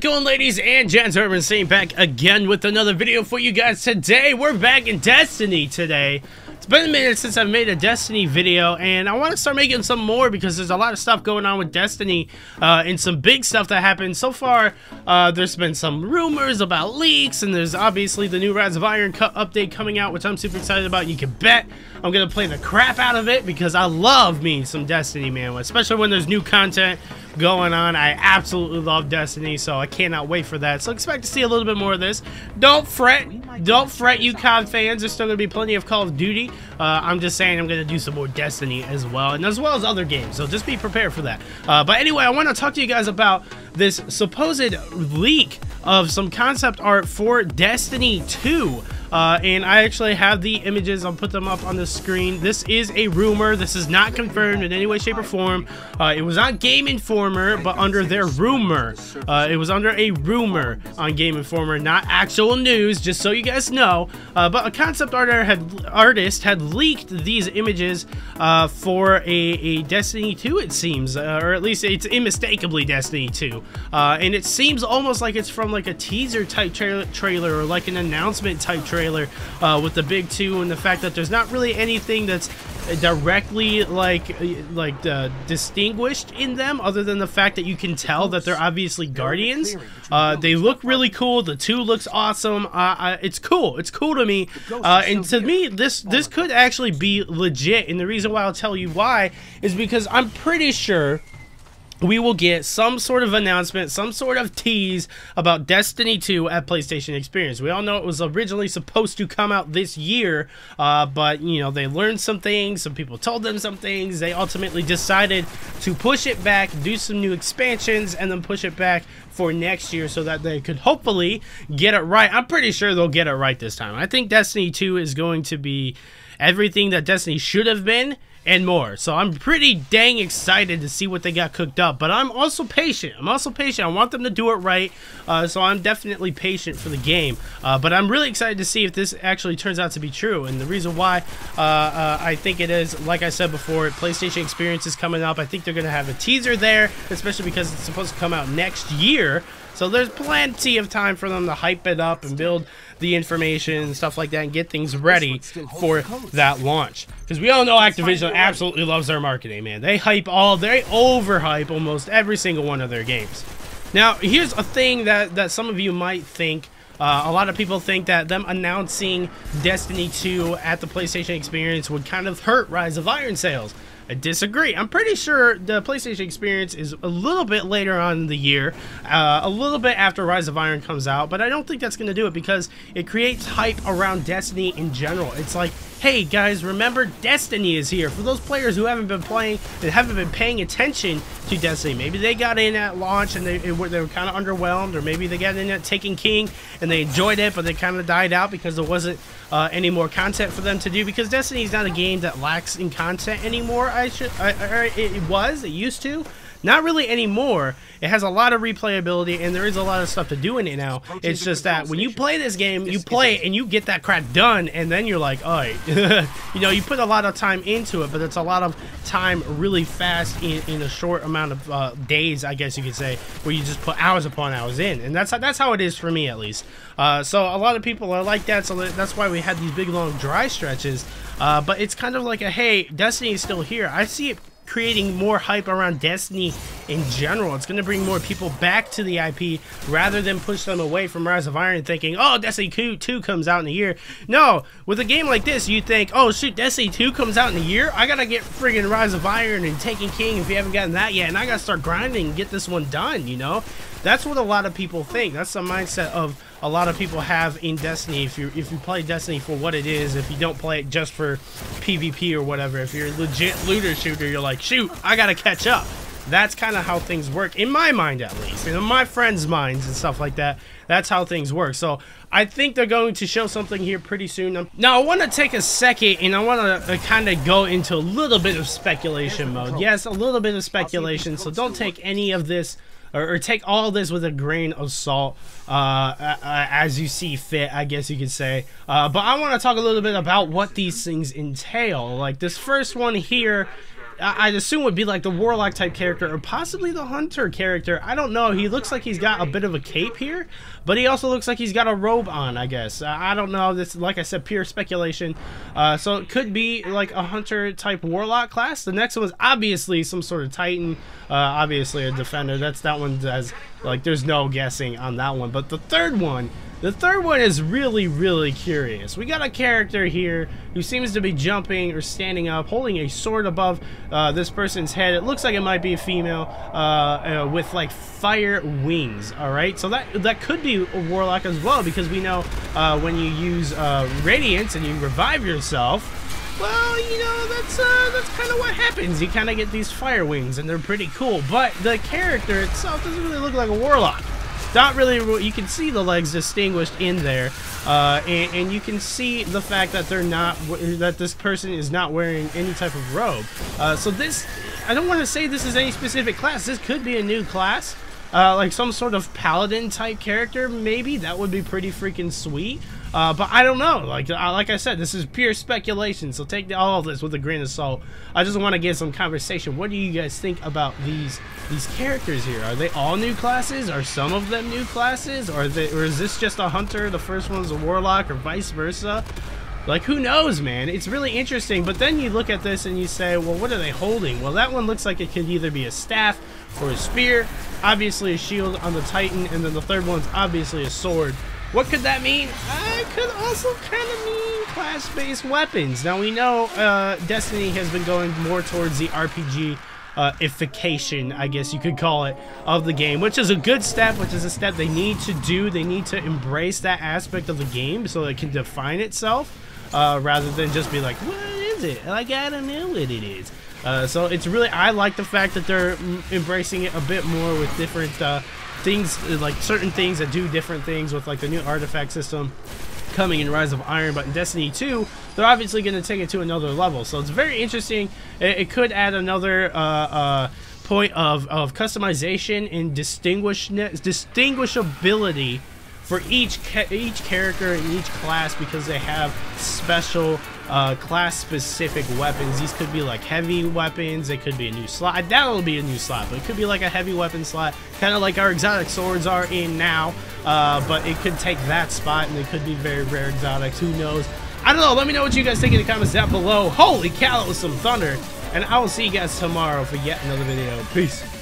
going, ladies and gents? Urban Saint back again with another video for you guys today. We're back in Destiny today. It's been a minute since I've made a Destiny video, and I want to start making some more because there's a lot of stuff going on with Destiny and some big stuff that happened. So far, there's been some rumors about leaks, and there's obviously the new Rise of Iron update coming out, which I'm super excited about. You can bet I'm going to play the crap out of it because I love me some Destiny, man, especially when there's new content going on. I absolutely love Destiny, so I cannot wait for that. So expect to see a little bit more of this. Don't fret, you COD fans. There's still going to be plenty of Call of Duty. I'm just saying I'm going to do some more Destiny as well, and as well as other games, so just be prepared for that. But anyway, I want to talk to you guys about this supposed leak of some concept art for Destiny 2. And I actually have the images. I'll put them up on the screen. This is a rumor. This is not confirmed in any way, shape, or form. It was on Game Informer, but under their rumor. It was under a rumor on Game Informer, not actual news, just so you guys know. But a concept artist had leaked these images for a Destiny 2, it seems. Or at least it's unmistakably Destiny 2. And it seems almost like it's from like a teaser type trailer or like an announcement type trailer. With the big two and the fact that there's not really anything that's directly distinguished in them, other than the fact that you can tell that they're obviously Guardians. They look really cool. The 2 looks awesome. It's cool. It's cool to me. And to me, this could actually be legit. And the reason why I'll tell you why is because I'm pretty sure we will get some sort of announcement, some sort of tease about Destiny 2 at PlayStation Experience. We all know it was originally supposed to come out this year, but, you know, they learned some things, some people told them some things, they ultimately decided to push it back, do some new expansions, and then push it back for next year so that they could hopefully get it right. I'm pretty sure they'll get it right this time. I think Destiny 2 is going to be everything that Destiny should have been, and more. So I'm pretty dang excited to see what they got cooked up, but I'm also patient. I want them to do it right, so I'm definitely patient for the game, but I'm really excited to see if this actually turns out to be true. And the reason why I think it is, like I said before, PlayStation Experience is coming up. I think they're going to have a teaser there, especially because it's supposed to come out next year. So there's plenty of time for them to hype it up and build the information and stuff like that and get things ready for that launch. Because we all know Activision absolutely loves their marketing, man. They overhype almost every single one of their games. Now, here's a thing that some of you might think. A lot of people think that them announcing Destiny 2 at the PlayStation Experience would kind of hurt Rise of Iron sales. I disagree. I'm pretty sure the PlayStation Experience is a little bit later on in the year, a little bit after Rise of Iron comes out, but I don't think that's going to do it because it creates hype around Destiny in general. It's like, hey guys, remember Destiny is here. For those players who haven't been playing and haven't been paying attention to Destiny, maybe they got in at launch and they were kind of underwhelmed, or maybe they got in at Taken King and they enjoyed it, but they kind of died out because there wasn't any more content for them to do, because Destiny is not a game that lacks in content anymore. It used to. Not really anymore. It has a lot of replayability, and there is a lot of stuff to do in it now. It's just that when you play this game, you play it and you get that crap done, and then you're like, alright, you know, you put a lot of time into it, but it's a lot of time really fast in a short amount of days, I guess you could say, where you just put hours upon hours in, and that's how it is for me, at least. So a lot of people are like that, so that's why we had these big long dry stretches. But it's kind of like a, hey, Destiny is still here. I see it creating more hype around Destiny in general. It's going to bring more people back to the IP rather than push them away from Rise of Iron thinking, oh, Destiny 2 comes out in a year. No, with a game like this, you think, oh shoot, Destiny 2 comes out in a year? I gotta get friggin' Rise of Iron and Taken King if you haven't gotten that yet, and I gotta start grinding and get this one done, you know? That's what a lot of people think. That's the mindset of a lot of people have in Destiny. If you play Destiny for what it is, if you don't play it just for PvP or whatever, if you're a legit looter shooter, you're like, shoot, I gotta catch up. That's kind of how things work, in my mind at least, and in my friends' minds and stuff like that. That's how things work. So I think they're going to show something here pretty soon. Now I want to take a second and I want to kind of go into a little bit of speculation mode. Yes, a little bit of speculation, so don't take any of this or take all this with a grain of salt, as you see fit, I guess you could say. But I want to talk a little bit about what these things entail. Like this first one here I'd assume would be like the warlock type character, or possibly the hunter character. I don't know. He looks like he's got a bit of a cape here, but he also looks like he's got a robe on, I guess. I don't know. This, like I said, pure speculation. So it could be like a hunter type warlock class. The next one is obviously some sort of titan, obviously a defender. That one has, like, there's no guessing on that one. But the third one is really, really curious. We got a character here who seems to be jumping or standing up, holding a sword above this person's head. It looks like it might be a female with like fire wings. All right, so that could be a warlock as well, because we know when you use radiance and you revive yourself, well, you know, that's kind of what happens. You kind of get these fire wings, and they're pretty cool. But the character itself doesn't really look like a warlock. Not really. You can see the legs distinguished in there, and you can see the fact that this person is not wearing any type of robe. So this, I don't want to say this is any specific class. This could be a new class, like some sort of paladin type character. Maybe that would be pretty freaking sweet. But I don't know. Like I said, this is pure speculation, so take all of this with a grain of salt. I just want to get some conversation. What do you guys think about these characters here? Are they all new classes? Are some of them new classes? Or is this just a hunter, the first one's a warlock, or vice versa? Like, who knows, man? It's really interesting. But then you look at this and you say, well, what are they holding? Well, that one looks like it could either be a staff or a spear. Obviously a shield on the titan, and then the third one's obviously a sword. What could that mean? It could also kind of mean class-based weapons. Now, we know Destiny has been going more towards the RPG ification, I guess you could call it, of the game, which is a good step, which is a step they need to do. They need to embrace that aspect of the game so it can define itself, rather than just be like, what is it? Like, I don't know what it is. So it's really, I like the fact that they're embracing it a bit more with different things, like certain things that do different things, with like the new artifact system coming in Rise of Iron. But in Destiny 2, they're obviously going to take it to another level, so it's very interesting. It could add another point of customization and distinguishability for each character in each class, because they have special class-specific weapons. These could be like heavy weapons. They could be a new slot. I doubt it'll be a new slot, but it could be like a heavy weapon slot, kind of like our exotic swords are in now. But it could take that spot, and they could be very rare exotics. Who knows? I don't know. Let me know what you guys think in the comments down below. Holy cow, that was some thunder. And I will see you guys tomorrow for yet another video. Peace.